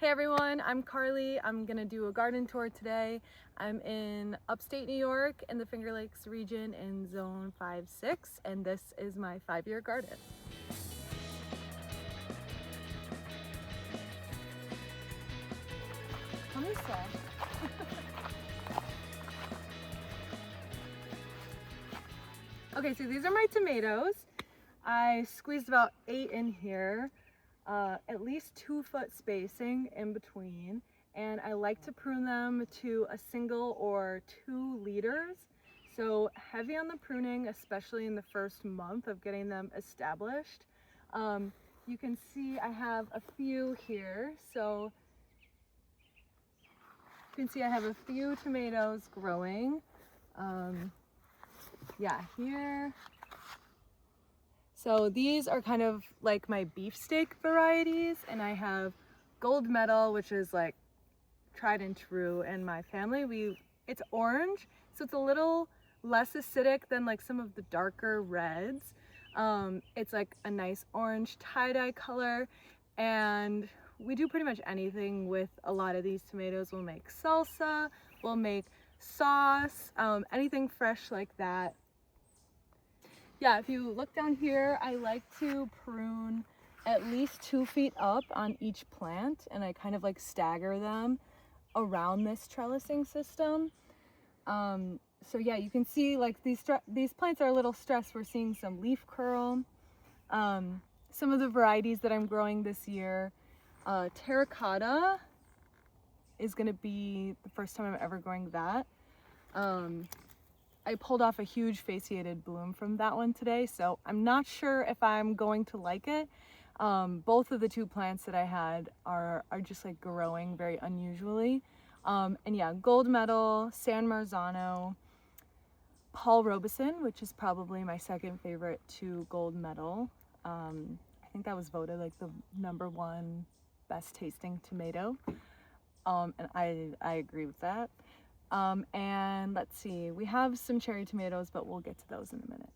Hey everyone, I'm Carly. I'm gonna do a garden tour today. I'm in upstate New York in the Finger Lakes region in zone 5-6, and this is my 5-year garden. Come here, Seth. Okay, so these are my tomatoes. I squeezed about 8 in here. At least 2-foot spacing in between, and I like to prune them to a single or 2 liters. So heavy on the pruning, especially in the first month of getting them established. You can see I have a few here. So you can see I have a few tomatoes growing. Yeah, here. So these are kind of like my beefsteak varieties, and I have gold medal, which is like tried and true in my family. It's orange, so it's a little less acidic than like some of the darker reds. It's like a nice orange tie-dye color, and we do pretty much anything with a lot of these tomatoes. We'll make salsa, we'll make sauce, anything fresh like that. Yeah, if you look down here, I like to prune at least 2 feet up on each plant, and I kind of like stagger them around this trellising system. So yeah, you can see like these plants are a little stressed. We're seeing some leaf curl. Some of the varieties that I'm growing this year, terracotta is gonna be the first time I'm ever growing that. I pulled off a huge fasciated bloom from that one today, so I'm not sure if I'm going to like it. Both of the 2 plants that I had are just like growing very unusually. And yeah, gold medal, San Marzano, Paul Robeson, which is probably my second favorite to gold medal. I think that was voted like the #1 best tasting tomato. And I agree with that. And let's see, we have some cherry tomatoes, but we'll get to those in a minute.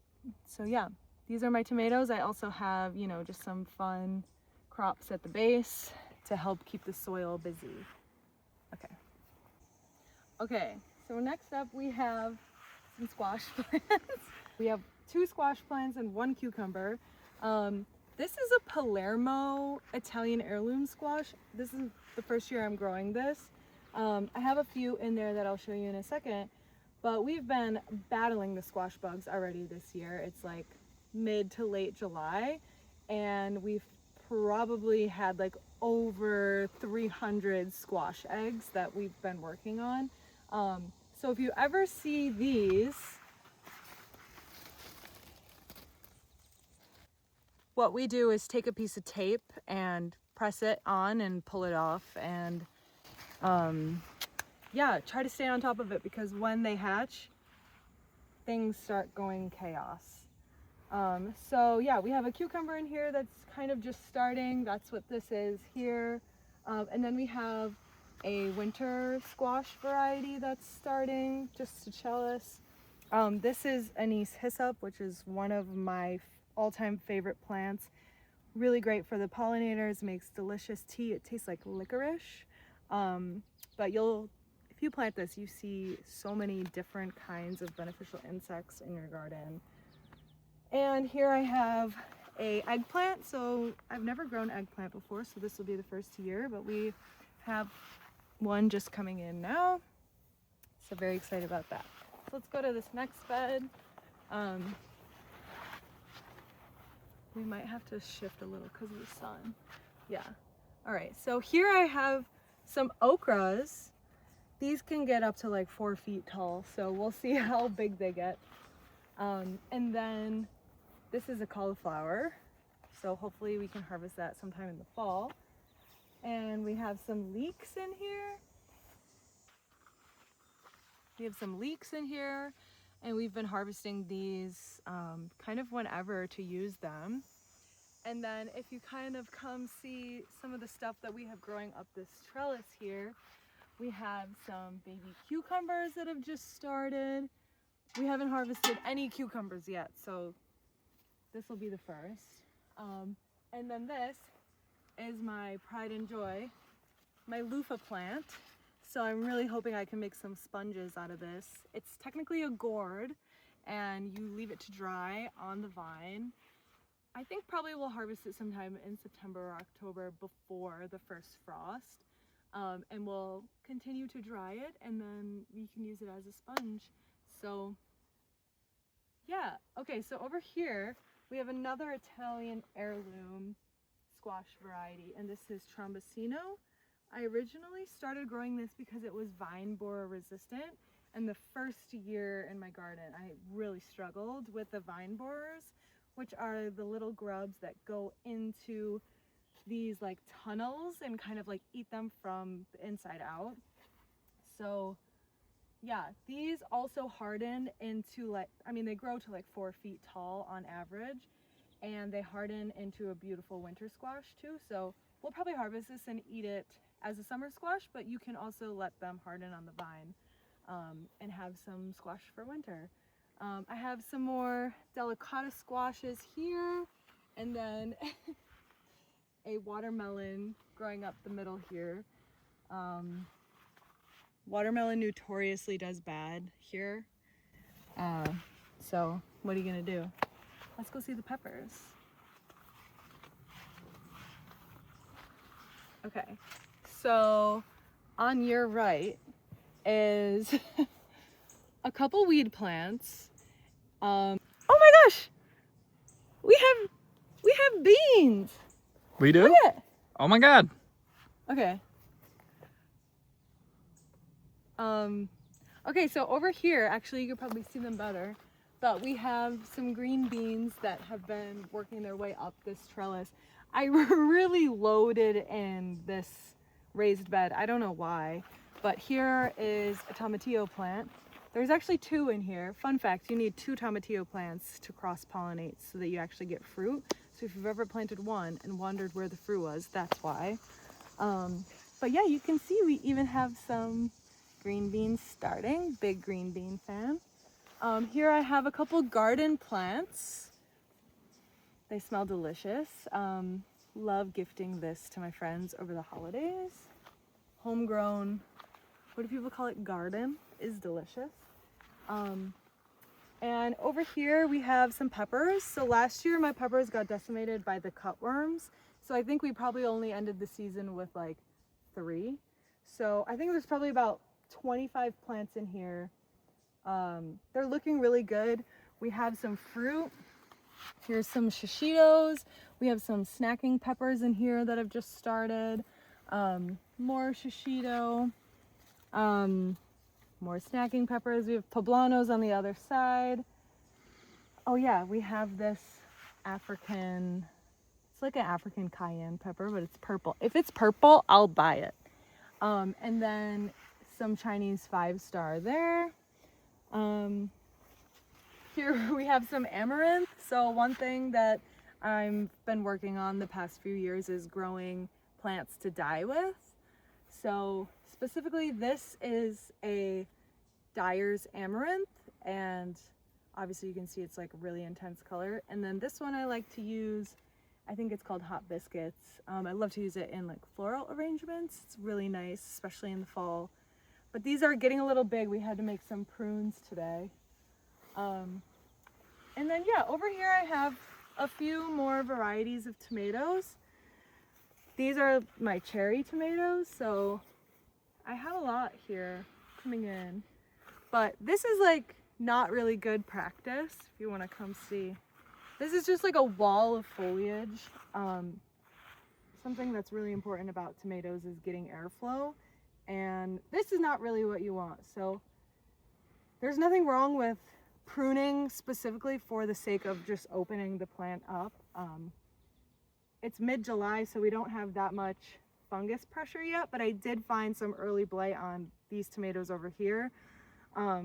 So yeah, these are my tomatoes. I also have, just some fun crops at the base to help keep the soil busy. Okay, so next up we have some squash plants. We have 2 squash plants and 1 cucumber. This is a Palermo Italian heirloom squash. This is the first year I'm growing this. I have a few in there that I'll show you in a second, but we've been battling the squash bugs already this year. It's like mid to late July, and we've probably had like over 300 squash eggs that we've been working on. So if you ever see these, what we do is take a piece of tape and press it on and pull it off, and yeah, try to stay on top of it, because when they hatch, things start going chaos. So yeah, we have a cucumber in here that's kind of just starting. That's what this is here. And then we have a winter squash variety that's starting, just a trellis. This is anise hyssop, which is one of my all-time favorite plants. Really great for the pollinators, makes delicious tea. It tastes like licorice. But if you plant this, you see so many different kinds of beneficial insects in your garden. And here I have a eggplant. So I've never grown eggplant before, so this will be the first year, but we have one just coming in now. So very excited about that. So let's go to this next bed. We might have to shift a little because of the sun. Yeah. All right, so here I have some okras. These can get up to like 4 feet tall, so we'll see how big they get. And then this is a cauliflower, so hopefully we can harvest that sometime in the fall. And we have some leeks in here. And we've been harvesting these kind of whenever to use them. And then if you kind of come see some of the stuff that we have growing up this trellis here, we have some baby cucumbers that have just started. We haven't harvested any cucumbers yet, so this will be the first. And then this is my pride and joy, my loofah plant. So I'm really hoping I can make some sponges out of this. It's technically a gourd and you leave it to dry on the vine. I think probably we'll harvest it sometime in September or October before the first frost. And we'll continue to dry it and then we can use it as a sponge. So yeah, okay, so over here we have another Italian heirloom squash variety, and this is Trombosino. I originally started growing this because it was vine borer resistant, and the first year in my garden I really struggled with the vine borers, which are the little grubs that go into these like tunnels and kind of like eat them from the inside out. So yeah, these also harden into like, I mean, they grow to like 4 feet tall on average, and they harden into a beautiful winter squash too. So we'll probably harvest this and eat it as a summer squash, but you can also let them harden on the vine and have some squash for winter. I have some more delicata squashes here, and then a watermelon growing up the middle here. Watermelon notoriously does bad here. So what are you gonna do? Let's go see the peppers. Okay, so on your right is a couple weed plants. Oh my gosh, we have beans. We do? Look at it. Oh my God. Okay. Okay, so over here, actually you could probably see them better, but we have some green beans that have been working their way up this trellis. I really loaded in this raised bed. I don't know why, but here is a tomatillo plant. There's actually 2 in here. Fun fact, you need 2 tomatillo plants to cross-pollinate so that you actually get fruit. So if you've ever planted one and wondered where the fruit was, that's why. But yeah, you can see we even have some green beans starting. Big green bean fan. Here I have a couple garden plants. They smell delicious. Love gifting this to my friends over the holidays. Homegrown, what do people call it? Garden is delicious. And over here we have some peppers. So last year my peppers got decimated by the cutworms. So I think we probably only ended the season with like 3. So I think there's probably about 25 plants in here. They're looking really good. We have some fruit. Here's some shishitos. We have some snacking peppers in here that have just started. More shishito. More snacking peppers. We have poblanos on the other side. Oh yeah, we have this African, it's like an African cayenne pepper, but it's purple. If it's purple, I'll buy it. And then some Chinese 5-star there. Here we have some amaranth. So one thing that I've been working on the past few years is growing plants to dye with. So specifically this is a dyer's amaranth, and obviously you can see it's like a really intense color. And then this one I like to use, I think it's called Hot Biscuits. I love to use it in like floral arrangements. It's really nice, especially in the fall. But these are getting a little big. We had to make some prunes today. And then yeah, over here I have a few more varieties of tomatoes. These are my cherry tomatoes, so I have a lot here coming in. But this is like not really good practice if you want to come see. This is just like a wall of foliage. Something that's really important about tomatoes is getting airflow, and this is not really what you want. So there's nothing wrong with pruning specifically for the sake of just opening the plant up. It's mid-July, so we don't have that much fungus pressure yet, but I did find some early blight on these tomatoes over here.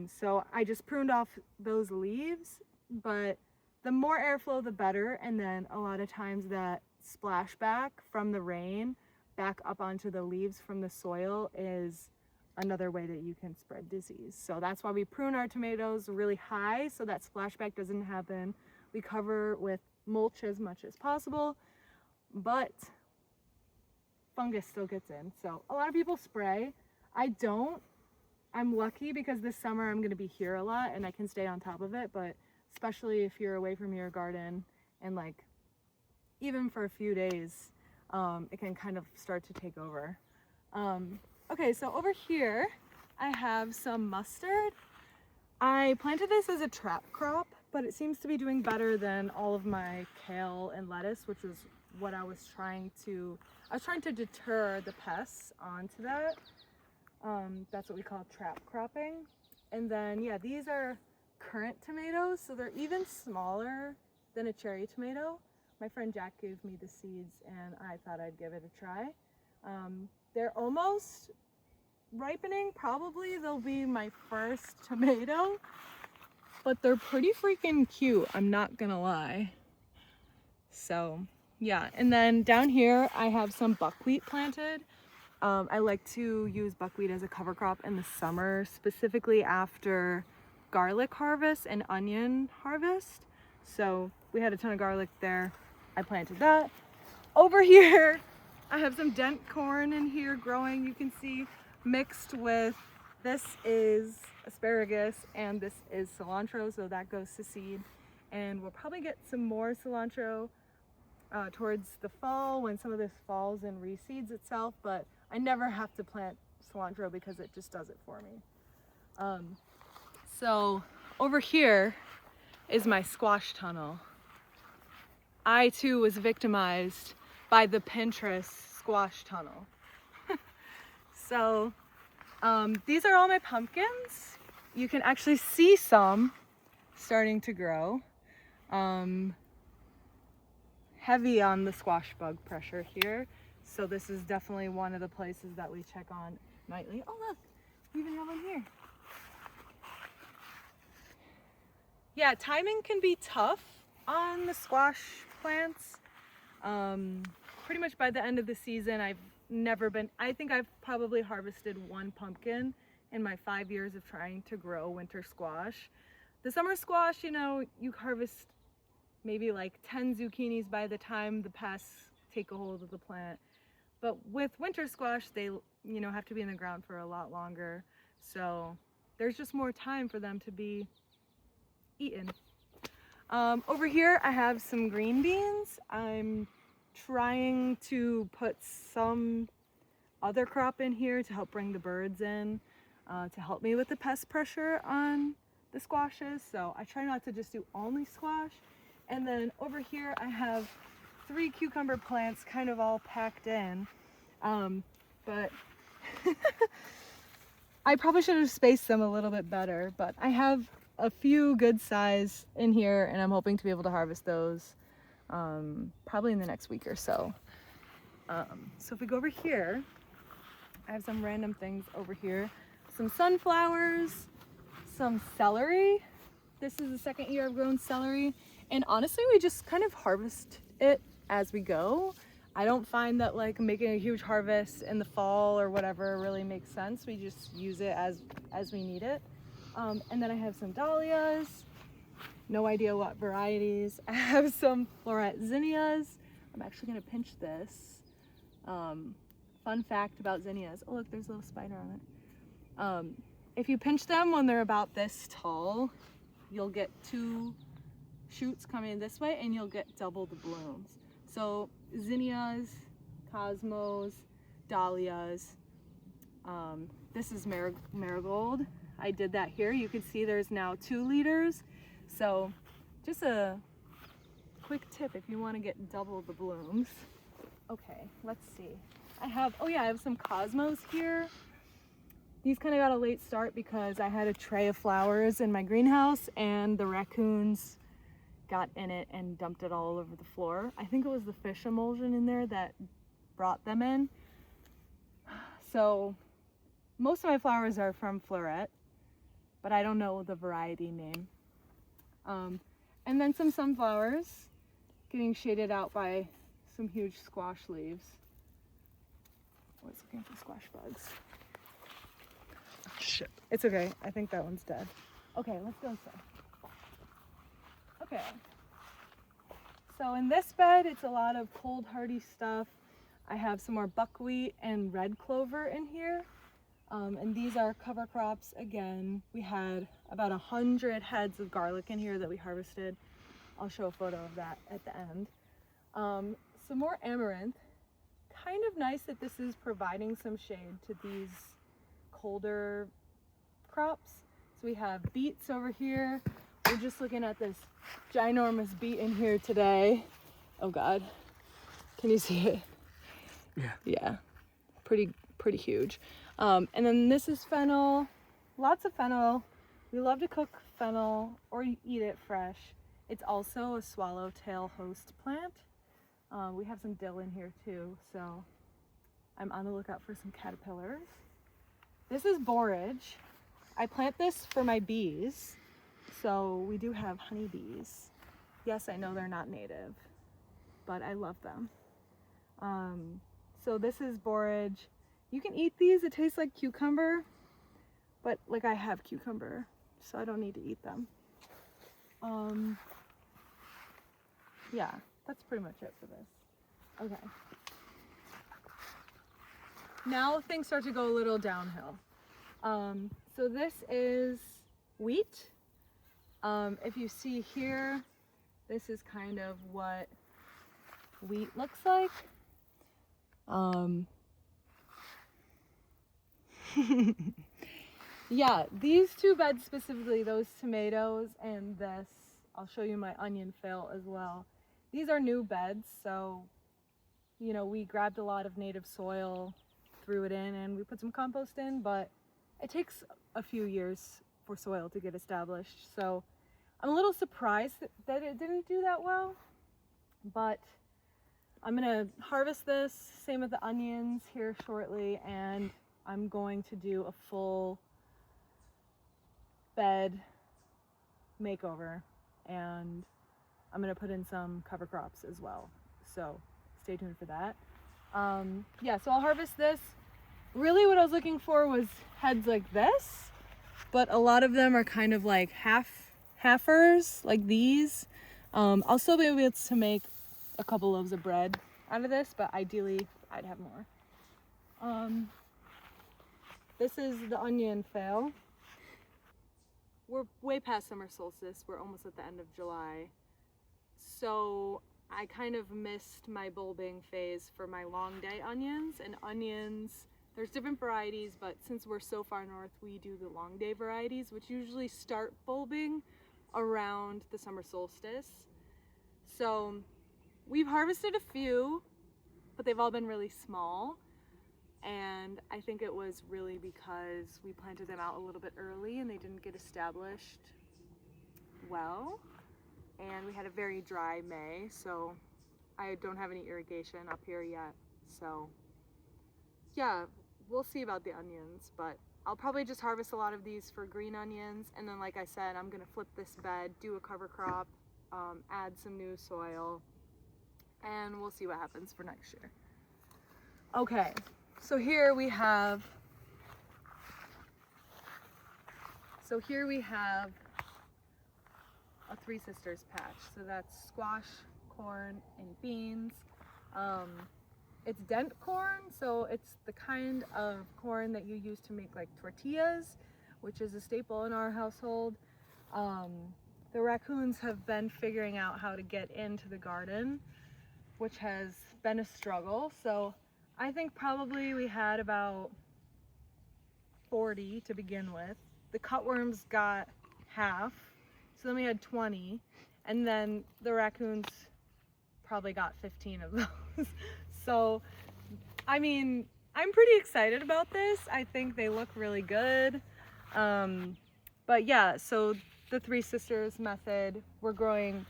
So I just pruned off those leaves, but the more airflow the better, and then a lot of times that splashback from the rain back up onto the leaves from the soil is another way that you can spread disease. So that's why we prune our tomatoes really high so that splashback doesn't happen. We cover with mulch as much as possible, but fungus still gets in. So a lot of people spray. I don't. I'm lucky because this summer I'm going to be here a lot and I can stay on top of it, but especially if you're away from your garden and like even for a few days, it can kind of start to take over. Okay, so over here I have some mustard. I planted this as a trap crop, but it seems to be doing better than all of my kale and lettuce, which was what I was trying to deter the pests onto that. That's what we call trap cropping. And then, yeah, these are currant tomatoes, so they're even smaller than a cherry tomato. My friend Jack gave me the seeds and I thought I'd give it a try. They're almost ripening. Probably they'll be my first tomato, but they're pretty freaking cute, I'm not gonna lie. So yeah, and then down here I have some buckwheat planted. I like to use buckwheat as a cover crop in the summer, specifically after garlic harvest and onion harvest. So we had a ton of garlic there. I planted that. Over here, I have some dent corn in here growing, you can see, mixed with, this is asparagus and this is cilantro, so that goes to seed. And we'll probably get some more cilantro towards the fall when some of this falls and reseeds itself, but I never have to plant cilantro because it just does it for me. So over here is my squash tunnel. I too was victimized by the Pinterest squash tunnel. So these are all my pumpkins. You can actually see some starting to grow. Heavy on the squash bug pressure here. So this is definitely one of the places that we check on nightly. Oh look, we even have one here. Yeah, timing can be tough on the squash plants. Pretty much by the end of the season, I think I've probably harvested one pumpkin in my 5 years of trying to grow winter squash. The summer squash, you know, you harvest maybe like 10 zucchinis by the time the pests take a hold of the plant. But with winter squash, they, you know, have to be in the ground for a lot longer. So there's just more time for them to be eaten. Over here, I have some green beans. I'm trying to put some other crop in here to help bring the birds in, to help me with the pest pressure on the squashes. So I try not to just do only squash. And then over here I have 3 cucumber plants kind of all packed in. But I probably should have spaced them a little bit better, but I have a few good size in here and I'm hoping to be able to harvest those probably in the next week or so. So if we go over here, I have some random things over here. Some sunflowers, some celery. This is the second year I've grown celery. And honestly, we just kind of harvest it as we go. I don't find that like making a huge harvest in the fall or whatever really makes sense. We just use it as we need it. And then I have some dahlias. No idea what varieties. I have some floret zinnias. I'm actually gonna pinch this. Fun fact about zinnias. Oh look, there's a little spider on it. If you pinch them when they're about this tall, you'll get 2 shoots coming this way and you'll get double the blooms. So zinnias, cosmos, dahlias. This is marigold. I did that here. You can see there's now 2 liters. So just a quick tip if you want to get double the blooms. Okay, let's see. I have some cosmos here. These kind of got a late start because I had a tray of flowers in my greenhouse and the raccoons got in it and dumped it all over the floor. I think it was the fish emulsion in there that brought them in. So most of my flowers are from floret, but I don't know the variety name. And then some sunflowers getting shaded out by some huge squash leaves. I was looking for squash bugs. Shit. It's okay. I think that one's dead. Okay, let's go inside. Okay. So in this bed, it's a lot of cold hardy stuff. I have some more buckwheat and red clover in here. And these are cover crops again. We had about 100 heads of garlic in here that we harvested. I'll show a photo of that at the end. Some more amaranth. Kind of nice that this is providing some shade to these colder crops. So we have beets over here. We're just looking at this ginormous beet in here today. Oh God, can you see it? Yeah. Yeah, pretty huge. And then this is fennel, lots of fennel. We love to cook fennel or eat it fresh. It's also a swallowtail host plant. We have some dill in here too, so I'm on the lookout for some caterpillars. This is borage. I plant this for my bees, so we do have honeybees. Yes, I know they're not native, but I love them. So this is borage. You can eat these, it tastes like cucumber, but like I have cucumber, so I don't need to eat them. Yeah, that's pretty much it for this. Okay. Now things start to go a little downhill. So this is wheat. If you see here, this is kind of what wheat looks like. Yeah, these two beds specifically, those tomatoes and this, I'll show you my onion fill as well. These are new beds, so, you know, we grabbed a lot of native soil, threw it in, and we put some compost in, but it takes a few years for soil to get established. So I'm a little surprised that it didn't do that well, but I'm gonna harvest this, same with the onions here shortly, and I'm going to do a full bed makeover, and I'm gonna put in some cover crops as well. So stay tuned for that. Yeah, so I'll harvest this. Really what I was looking for was heads like this, but a lot of them are kind of like halfers, like these. I'll still be able to make a couple loaves of bread out of this, but ideally I'd have more. This is the onion fail. We're way past summer solstice. We're almost at the end of July. So I kind of missed my bulbing phase for my long day onions. And onions, there's different varieties, but since we're so far north, we do the long day varieties, which usually start bulbing around the summer solstice. So we've harvested a few, but they've all been really small. And I think it was really because we planted them out a little bit early and they didn't get established well. And we had a very dry May, so I don't have any irrigation up here yet. So yeah, we'll see about the onions, but I'll probably just harvest a lot of these for green onions. And then like I said, I'm gonna flip this bed, do a cover crop, add some new soil, and we'll see what happens for next year. Okay. So here we have a Three Sisters patch. So that's squash, corn, and beans. It's dent corn, so it's the kind of corn that you use to make like tortillas, which is a staple in our household. The raccoons have been figuring out how to get into the garden, which has been a struggle. So I think probably we had about 40 to begin with. The cutworms got half, so then we had 20, and then the raccoons probably got 15 of those. So, I mean, I'm pretty excited about this. I think they look really good. But yeah, so the Three Sisters method, we're growing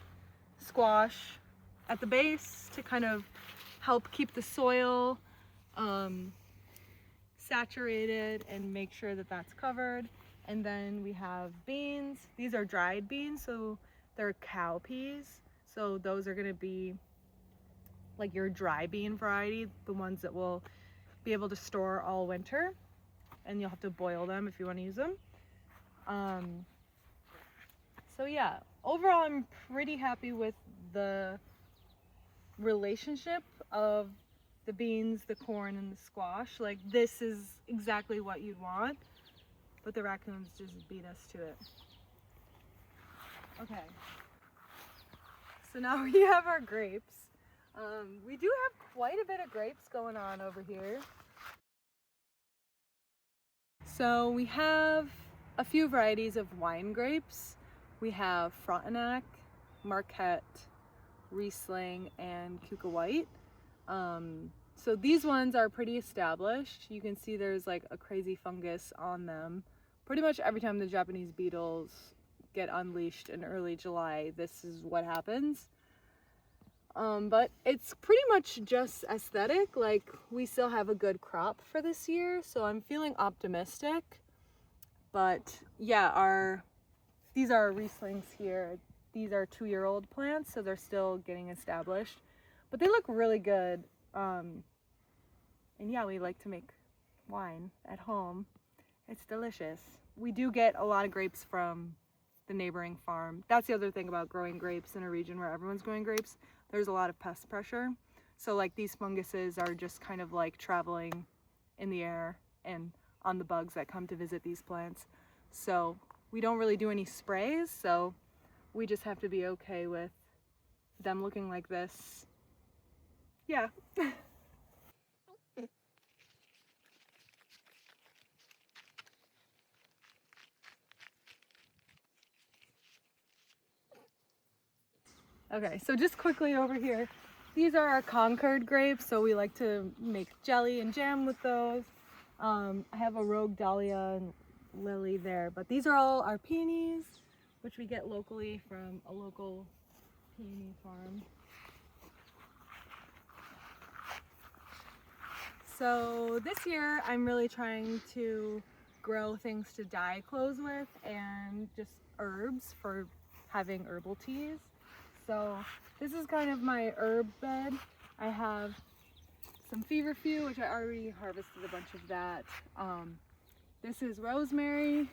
squash at the base to kind of help keep the soil saturated and make sure that that's covered. And then we have beans. These are dried beans, so they're cow peas. So those are gonna be like your dry bean variety, the ones that will be able to store all winter, and you'll have to boil them if you want to use them. So yeah, overall I'm pretty happy with the relationship of the beans, the corn, and the squash. Like, this is exactly what you'd want, but the raccoons just beat us to it. Okay, so now we have our grapes. We do have quite a bit of grapes going on over here. So we have a few varieties of wine grapes. We have Frontenac, Marquette, Riesling, and Cuca White. So these ones are pretty established. You can see there's like a crazy fungus on them. Pretty much every time the Japanese beetles get unleashed in early July, this is what happens. But it's pretty much just aesthetic. Like, we still have a good crop for this year, so I'm feeling optimistic. But yeah, these are Rieslings here. These are 2-year-old plants, so they're still getting established. But they look really good. And yeah, we like to make wine at home. It's delicious. We do get a lot of grapes from the neighboring farm. That's the other thing about growing grapes in a region where everyone's growing grapes. There's a lot of pest pressure. So like, these funguses are just kind of like traveling in the air and on the bugs that come to visit these plants. So we don't really do any sprays, so we just have to be okay with them looking like this. Yeah. Okay, so just quickly over here, these are our Concord grapes, so we like to make jelly and jam with those. I have a Rogue Dahlia and Lily there, but these are all our peonies, which we get locally from a local peony farm. So this year I'm really trying to grow things to dye clothes with and just herbs for having herbal teas. So this is kind of my herb bed. I have some feverfew, which I already harvested a bunch of that. This is rosemary,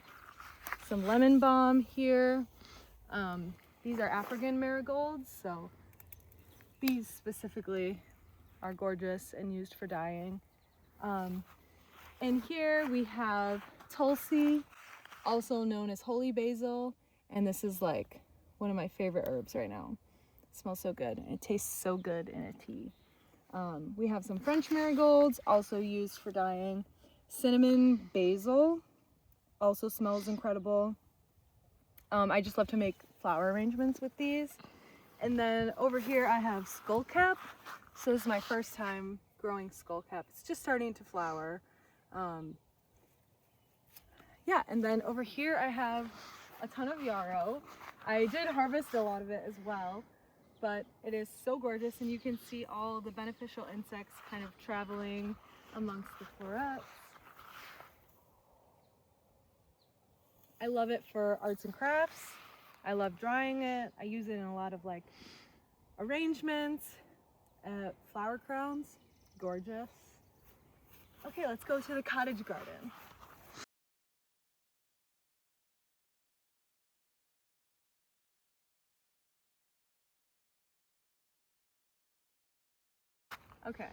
some lemon balm here. These are African marigolds, so these specifically are gorgeous and used for dyeing. And here we have tulsi, also known as holy basil, and this is like one of my favorite herbs right now. It smells so good and it tastes so good in a tea. We have some French marigolds, also used for dyeing. Cinnamon basil also smells incredible. I just love to make flower arrangements with these. And then over here I have skullcap. So this is my first time growing skullcap. It's just starting to flower. Yeah, and then over here I have a ton of yarrow. I did harvest a lot of it as well, but it is so gorgeous, and you can see all the beneficial insects kind of traveling amongst the florets. I love it for arts and crafts. I love drying it. I use it in a lot of like arrangements, flower crowns. Gorgeous. Okay, let's go to the cottage garden. Okay,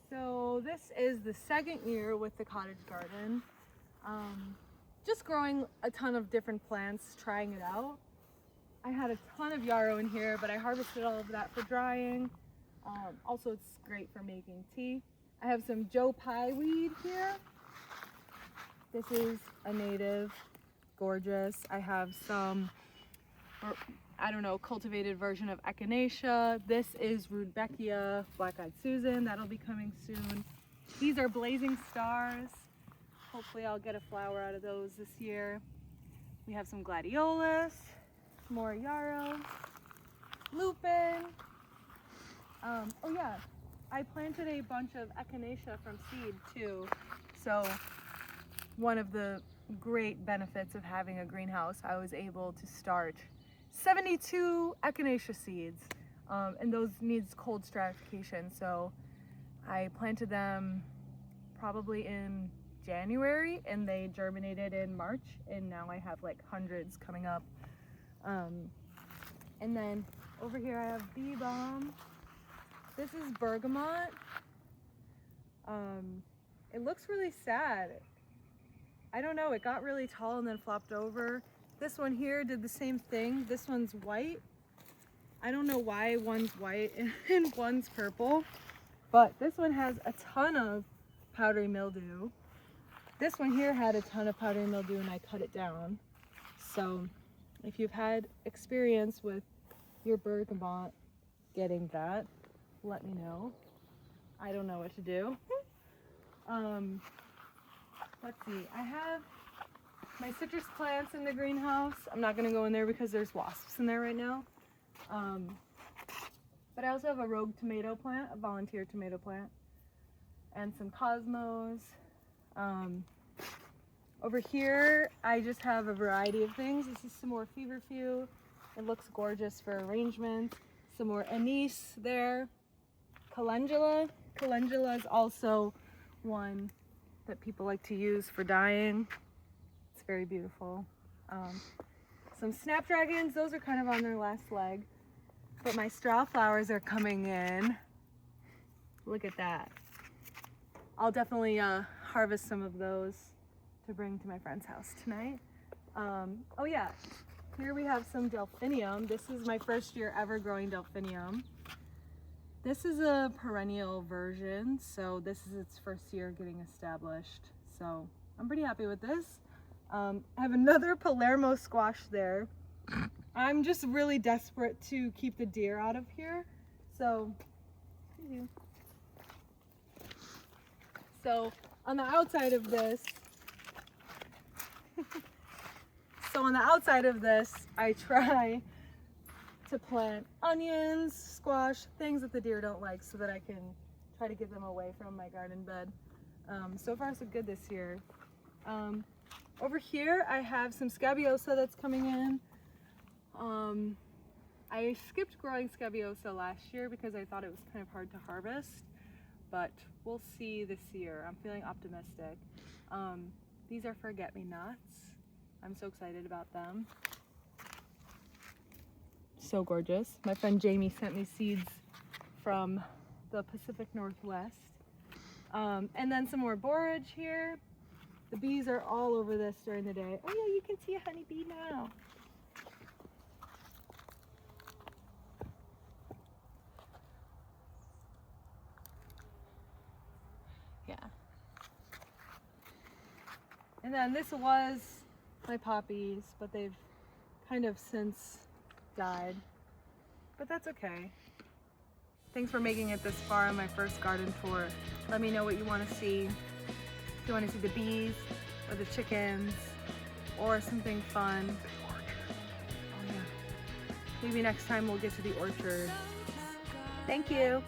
so this is the second year with the cottage garden. Just growing a ton of different plants, trying it out. I had a ton of yarrow in here, but I harvested all of that for drying. Also, it's great for making tea. I have some Joe Pye weed here. This is a native, gorgeous. I have some, I don't know, cultivated version of Echinacea. This is Rudbeckia, Black-Eyed Susan. That'll be coming soon. These are blazing stars. Hopefully I'll get a flower out of those this year. We have some gladiolus, more yarrow, lupin. Oh yeah, I planted a bunch of Echinacea from seed too. So one of the great benefits of having a greenhouse, I was able to start 72 Echinacea seeds, and those needs cold stratification. So I planted them probably in January and they germinated in March, and now I have like hundreds coming up. And then over here I have bee balm. This is bergamot. It looks really sad. I don't know, it got really tall and then flopped over. This one here did the same thing. This one's white. I don't know why one's white and one's purple, but this one has a ton of powdery mildew. This one here had a ton of powdery mildew and I cut it down. So if you've had experience with your bergamot getting that, let me know. I don't know what to do. Let's see, I have my citrus plants in the greenhouse. I'm not gonna go in there because there's wasps in there right now. But I also have a rogue tomato plant, a volunteer tomato plant, and some cosmos. Over here, I just have a variety of things. This is some more feverfew. It looks gorgeous for arrangement. Some more anise there. Calendula. Calendula is also one that people like to use for dyeing. It's very beautiful. Some snapdragons, those are kind of on their last leg. But my straw flowers are coming in. Look at that. I'll definitely harvest some of those to bring to my friend's house tonight. Oh yeah, here we have some delphinium. This is my first year ever growing delphinium. This is a perennial version, so this is its first year getting established. So I'm pretty happy with this. I have another Palermo squash there. I'm just really desperate to keep the deer out of here. So on the outside of this, I try to plant onions, squash, things that the deer don't like so that I can try to get them away from my garden bed. So far so good this year. Over here I have some scabiosa that's coming in. I skipped growing scabiosa last year because I thought it was kind of hard to harvest, but we'll see this year. I'm feeling optimistic. These are forget-me-nots. I'm so excited about them. So gorgeous. My friend Jamie sent me seeds from the Pacific Northwest. And then some more borage here. The bees are all over this during the day. Oh yeah, you can see a honeybee now. Yeah. And then this was my poppies, but they've kind of since died. But that's okay. Thanks for making it this far on my first garden tour. Let me know what you want to see. If you want to see the bees or the chickens or something fun. Oh yeah. Maybe next time we'll get to the orchard. Thank you.